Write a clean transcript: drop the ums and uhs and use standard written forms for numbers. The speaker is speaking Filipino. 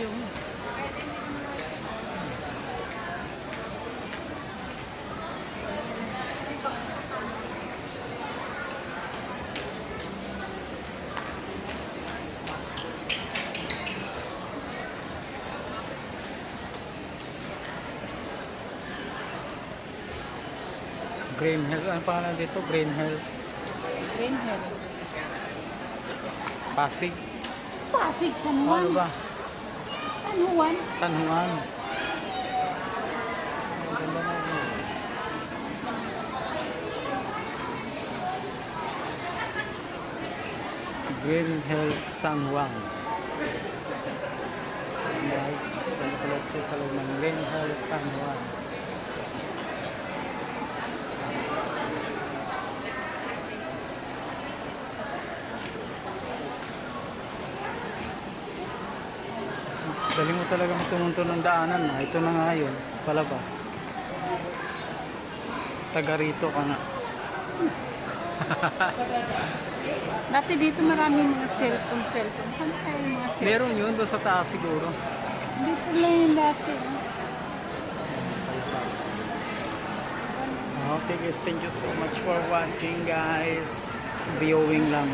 yung Green Hills. Ano pangalan dito? Green Hills. Green Hills. Pasig. Pasig, San Oh, Juan. ano ba? San Juan. San Juan. Ang ganda na yun. Green Hills, San Juan. Guys, pala ko sa loob ng Green Hills, San Juan. Galing mo talaga tumunto ng daanan na. Ito na nga yun, palabas. Taga rito ka na. Dati dito maraming mga cellphone. Saan tayo yung mga cellphone? Meron yun doon sa taas siguro. Dito lang yung dati. Palabas. Okay guys, thank you so much for watching guys. Viewing lang.